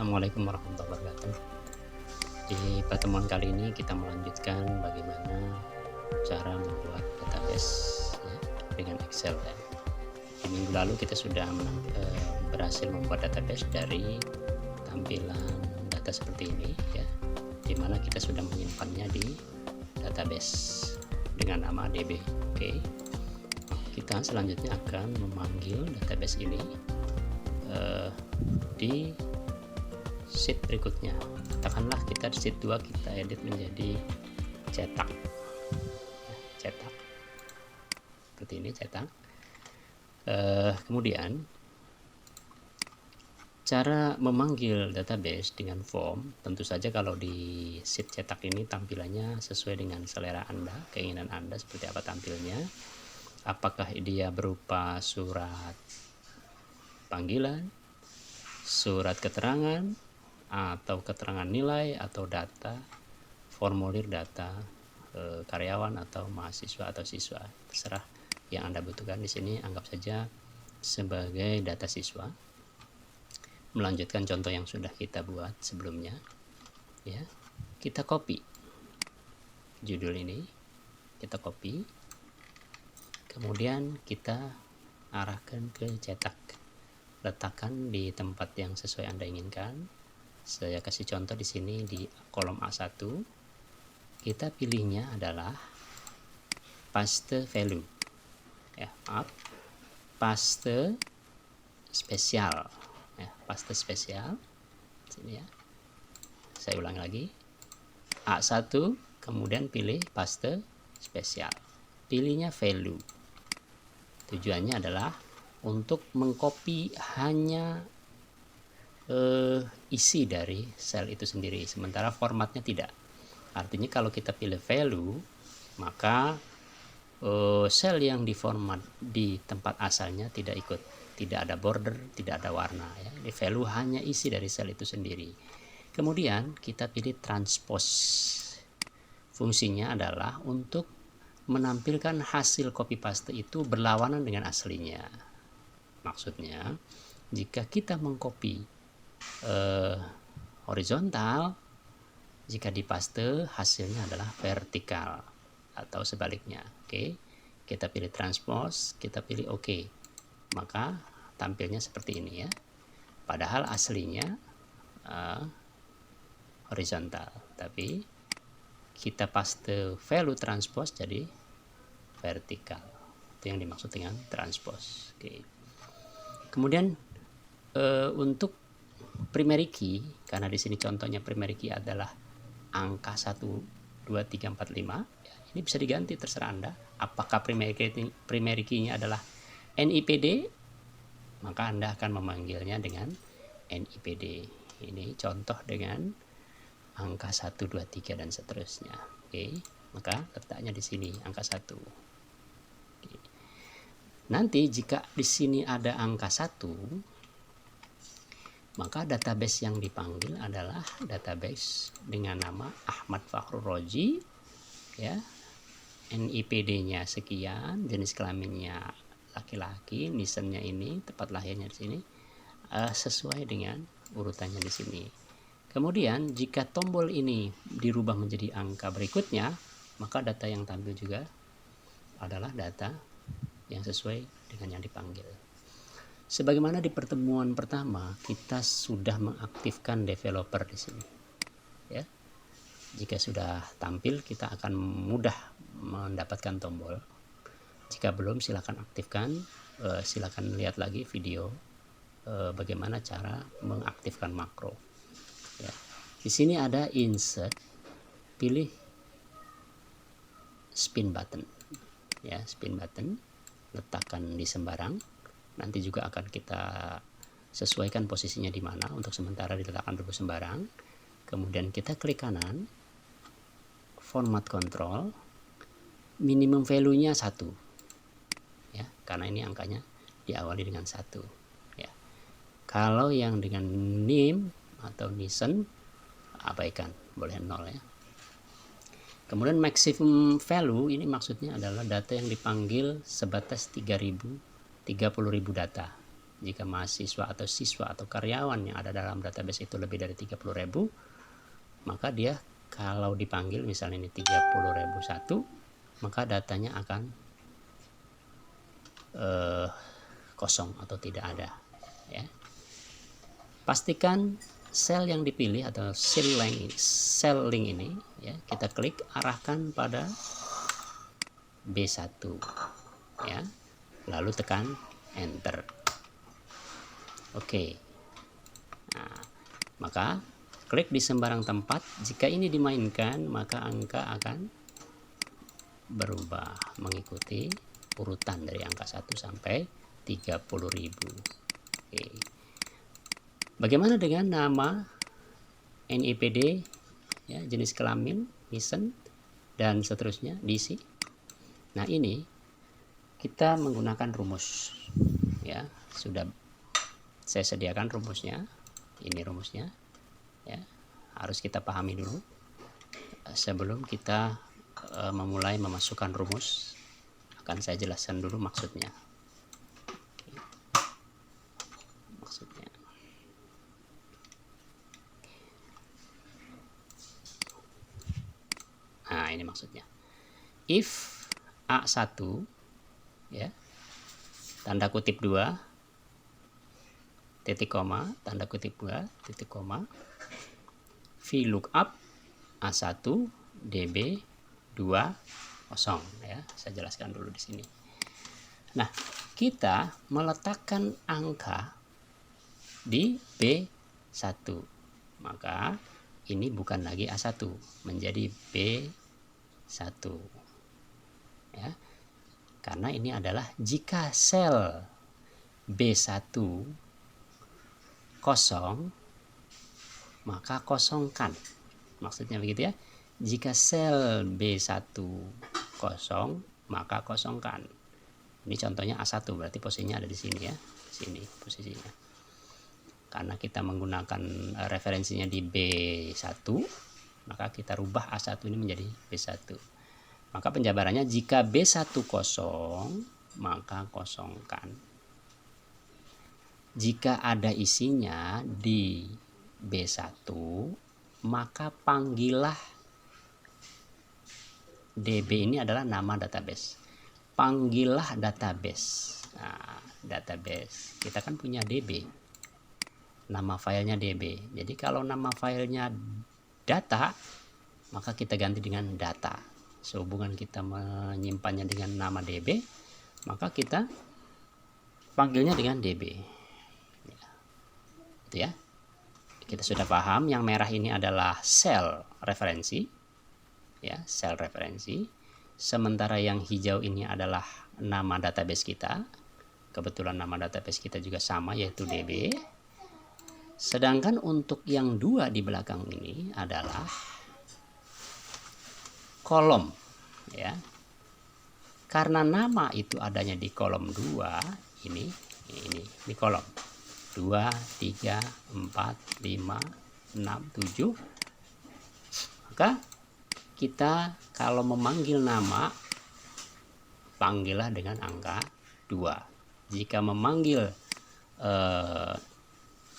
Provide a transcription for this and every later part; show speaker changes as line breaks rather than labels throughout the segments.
Assalamualaikum warahmatullahi wabarakatuh. Di pertemuan kali ini kita melanjutkan bagaimana cara membuat database ya, dengan Excel ya. Di minggu lalu kita sudah berhasil membuat database dari tampilan data seperti ini ya, dimana kita sudah menyimpannya di database dengan nama DB. Oke, kita selanjutnya akan memanggil database ini di sheet berikutnya. Katakanlah kita di sheet 2 kita edit menjadi cetak seperti ini, cetak. Kemudian cara memanggil database dengan form, tentu saja kalau di sheet cetak ini tampilannya sesuai dengan selera Anda, keinginan Anda seperti apa tampilnya. Apakah dia berupa surat panggilan, surat keterangan, atau keterangan nilai, atau data, formulir data karyawan atau mahasiswa atau siswa, terserah yang Anda butuhkan. Di sini anggap saja sebagai data siswa. Melanjutkan contoh yang sudah kita buat sebelumnya ya. Kita copy judul ini, kita copy, kemudian kita arahkan ke cetak, letakkan di tempat yang sesuai Anda inginkan. Saya kasih contoh di sini di kolom A1. Kita pilihnya adalah paste value. Ya, maaf. Paste spesial. Ya, paste spesial. Sini ya. Saya ulang lagi. A1, kemudian pilih paste spesial. Pilihnya value. Tujuannya adalah untuk mengcopy hanya isi dari sel itu sendiri, sementara formatnya tidak. Artinya kalau kita pilih value, maka sel yang diformat di tempat asalnya tidak ikut, tidak ada border, tidak ada warna ya. Di value hanya isi dari sel itu sendiri. Kemudian kita pilih transpose. Fungsinya adalah untuk menampilkan hasil copy paste itu berlawanan dengan aslinya. Maksudnya, jika kita mengcopy horizontal, jika dipaste hasilnya adalah vertikal atau sebaliknya. Oke, kita pilih transpose, kita pilih OK, maka tampilnya seperti ini ya. Padahal aslinya horizontal, tapi kita paste value transpose jadi vertikal. Itu yang dimaksud dengan transpose. Oke. Kemudian untuk primary key, karena di sini contohnya primary key adalah angka 1, 2, 3, 4, 5. Ya, ini bisa diganti, terserah Anda. Apakah primary key-nya adalah NIPD, maka Anda akan memanggilnya dengan NIPD. Ini contoh dengan angka 1, 2, 3 dan seterusnya. Oke, maka letaknya di sini angka 1. Oke. Nanti jika di sini ada angka 1, maka database yang dipanggil adalah database dengan nama Ahmad Fakhrul Roji ya. NIPD-nya sekian, jenis kelaminnya laki-laki, nisennya ini, tempat lahirnya di sini, sesuai dengan urutannya di sini. Kemudian jika tombol ini dirubah menjadi angka berikutnya, maka data yang tampil juga adalah data yang sesuai dengan yang dipanggil. Sebagaimana di pertemuan pertama, kita sudah mengaktifkan developer di sini. Ya. Jika sudah tampil, kita akan mudah mendapatkan tombol. Jika belum, silakan aktifkan. Silakan lihat lagi video bagaimana cara mengaktifkan makro. Ya. Di sini ada insert, pilih spin button. Ya, spin button, letakkan di sembarang. Nanti juga akan kita sesuaikan posisinya di mana. Untuk sementara diletakkan dulu sembarang. Kemudian kita klik kanan, format control, minimum value-nya 1 ya, karena ini angkanya diawali dengan 1 ya. Kalau yang dengan name atau nisen, abaikan, boleh 0 ya. Kemudian maximum value ini maksudnya adalah data yang dipanggil sebatas 30.000 data. Jika mahasiswa atau siswa atau karyawan yang ada dalam database itu lebih dari 30.000, maka dia kalau dipanggil misalnya ini 30.001, maka datanya akan kosong atau tidak ada, ya. Pastikan sel yang dipilih atau cell link ini, ya, kita klik, arahkan pada B1, ya, lalu tekan enter. Oke. Nah, maka klik di sembarang tempat. Jika ini dimainkan, maka angka akan berubah mengikuti urutan dari angka 1 sampai 30.000. Oke. Bagaimana dengan nama NIPD, ya, jenis kelamin, mission, dan seterusnya diisi? Nah, ini kita menggunakan rumus, ya. Sudah saya sediakan rumusnya. Ini rumusnya, ya. Harus kita pahami dulu sebelum kita memulai memasukkan rumus. Akan saya jelaskan dulu maksudnya. Nah, ini maksudnya. If A1, ya, tanda kutip 2, titik koma, tanda kutip 2, titik koma, VLOOKUP A1 DB 20, ya. Saya jelaskan dulu di sini. Nah, kita meletakkan angka di B1. Maka ini bukan lagi A1, menjadi B1. Ya. Karena ini adalah jika sel B1 kosong, maka kosongkan. Maksudnya begitu, ya. Jika sel B1 kosong, maka kosongkan. Ini contohnya A1, berarti posisinya ada di sini, ya. Sini posisinya. Karena kita menggunakan referensinya di B1, maka kita rubah A1 ini menjadi B1. Maka penjabarannya, jika B1 kosong, maka kosongkan. Jika ada isinya di B1, maka panggillah DB ini adalah nama database. Panggillah database. Nah, database. Kita kan punya DB. Nama filenya DB. Jadi kalau nama filenya data, maka kita ganti dengan data. Sehubungan kita menyimpannya dengan nama DB, maka kita panggilnya dengan DB. Itu, ya. Kita sudah paham, yang merah ini adalah sel referensi, ya, sel referensi. Sementara yang hijau ini adalah nama database kita. Kebetulan nama database kita juga sama, yaitu DB. Sedangkan untuk yang dua di belakang ini adalah kolom, ya. Karena nama itu adanya di kolom 2, ini kolom 2, 3, 4, 5, 6, 7. Maka kita kalau memanggil nama, panggillah dengan angka 2. Jika memanggil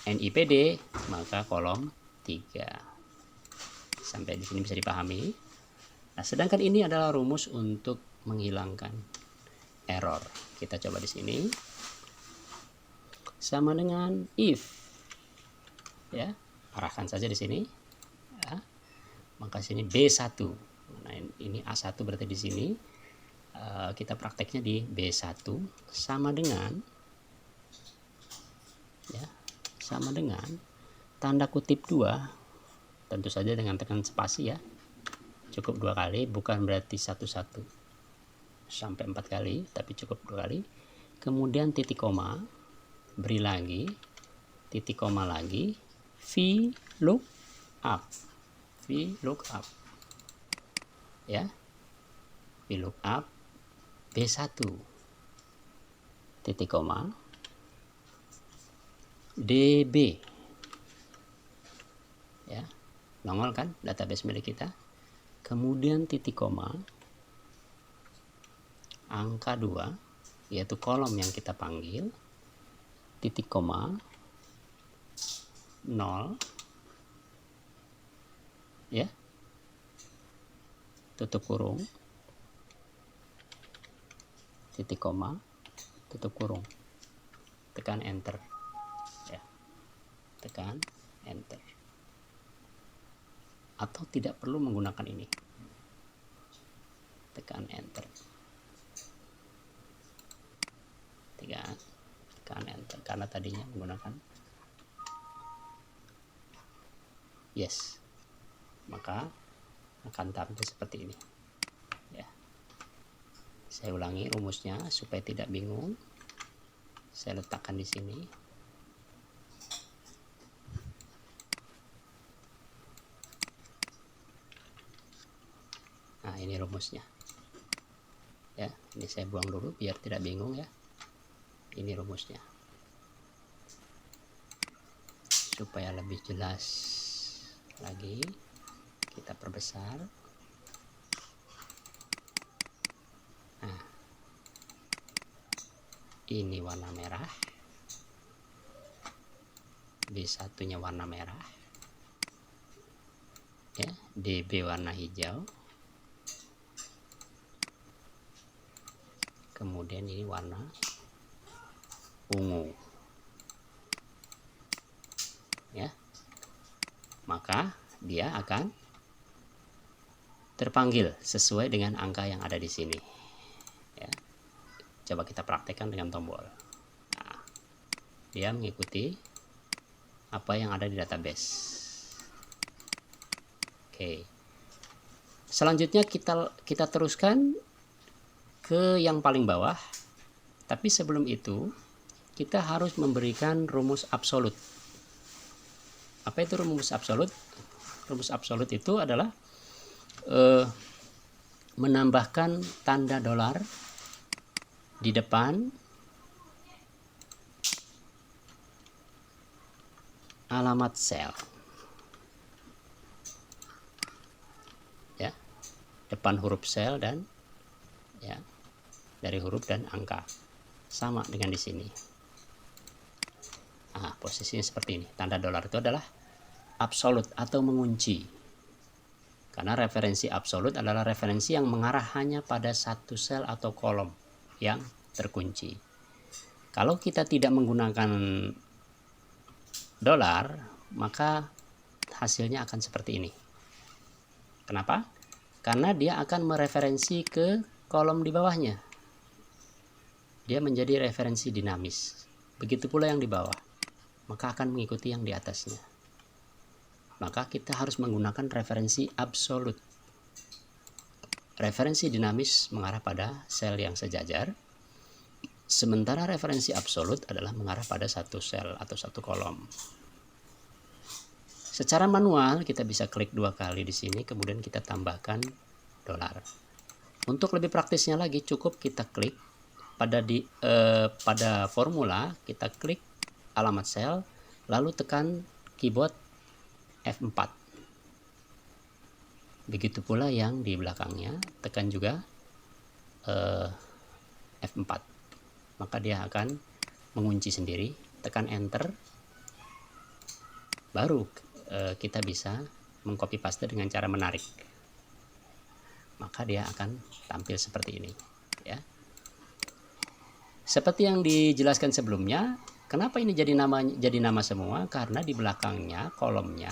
NIPD, maka kolom 3. Sampai di sini bisa dipahami. Nah, sedangkan ini adalah rumus untuk menghilangkan error. Kita coba di sini. Sama dengan if, ya, arahkan saja di sini, ya. Maka sini B1. Nah, ini A1 berarti di sini kita prakteknya di B1 sama dengan, ya, sama dengan tanda kutip 2, tentu saja dengan tekan spasi, ya. Cukup 2 kali, bukan berarti 1 sampai 4 kali, tapi cukup 2 kali. Kemudian titik koma, beri lagi titik koma lagi, VLOOKUP, ya, VLOOKUP B1 titik koma DB, ya, nongol kan database milik kita. Kemudian titik koma angka 2, yaitu kolom yang kita panggil, titik koma 0 ya, tutup kurung, titik koma, tutup kurung, tekan enter ya, tekan enter. Atau tidak perlu menggunakan ini, tekan enter, tekan enter, karena tadinya menggunakan yes, maka akan tampil seperti ini ya. Saya ulangi rumusnya supaya tidak bingung. Saya letakkan di sini. Nah, ini rumusnya ya. Ini saya buang dulu biar tidak bingung ya. Ini rumusnya supaya lebih jelas lagi. Kita perbesar. Nah, ini warna merah, B1 nya warna merah ya, DB warna hijau, kemudian ini warna ungu ya. Maka dia akan terpanggil sesuai dengan angka yang ada di sini ya. Coba kita praktekkan dengan tombol. Nah, dia mengikuti apa yang ada di database. Oke, selanjutnya kita teruskan ke yang paling bawah, tapi sebelum itu kita harus memberikan rumus absolut. Apa itu rumus absolut? Rumus absolut itu adalah menambahkan tanda dolar di depan alamat sel ya, depan huruf sel dan ya, dari huruf dan angka, sama dengan di sini. Nah, posisinya seperti ini. Tanda dolar itu adalah absolut atau mengunci, karena referensi absolut adalah referensi yang mengarah hanya pada satu sel atau kolom yang terkunci. Kalau kita tidak menggunakan dolar, maka hasilnya akan seperti ini. Kenapa? Karena dia akan mereferensi ke kolom di bawahnya. Dia menjadi referensi dinamis. Begitu pula yang di bawah, maka akan mengikuti yang di atasnya. Maka kita harus menggunakan referensi absolut. Referensi dinamis mengarah pada sel yang sejajar, sementara referensi absolut adalah mengarah pada satu sel atau satu kolom. Secara manual kita bisa klik 2 kali di sini, kemudian kita tambahkan dolar. Untuk lebih praktisnya lagi, cukup kita klik pada formula, kita klik alamat sel, lalu tekan keyboard F4. Begitu pula yang di belakangnya, tekan juga F4. Maka dia akan mengunci sendiri, tekan enter, baru kita bisa mengcopy paste dengan cara menarik. Maka dia akan tampil seperti ini ya. Seperti yang dijelaskan sebelumnya, kenapa ini jadi nama semua? Karena di belakangnya kolomnya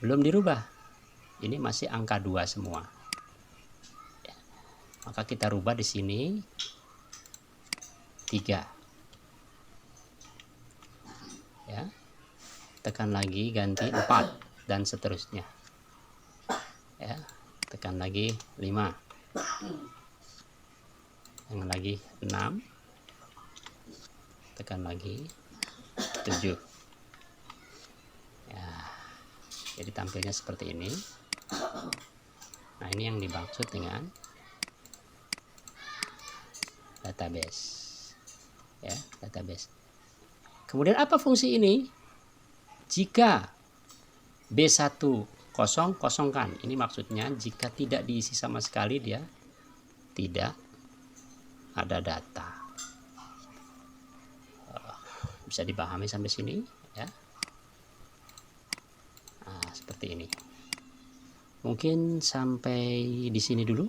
belum dirubah. Ini masih angka 2 semua. Ya. Maka kita rubah di sini 3. Ya. Tekan lagi ganti 4 dan seterusnya. Ya. Tekan lagi 5. Yang lagi 6. Tekan lagi 7 ya. Jadi tampilnya seperti ini. Nah, ini yang dimaksud dengan database ya, database. Kemudian apa fungsi ini? Jika B1 kosong, kosongkan. Ini maksudnya jika tidak diisi sama sekali, dia tidak ada data. bisa dipahami sampai sini ya. Nah, seperti ini. Mungkin sampai di sini dulu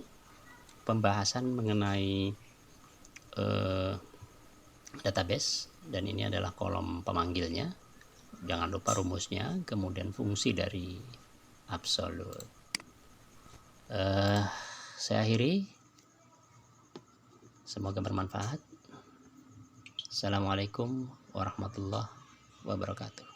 pembahasan mengenai database, dan ini adalah kolom pemanggilnya. Jangan lupa rumusnya, kemudian fungsi dari absolute. Saya akhiri. Semoga bermanfaat. Assalamualaikum warahmatullahi wabarakatuh.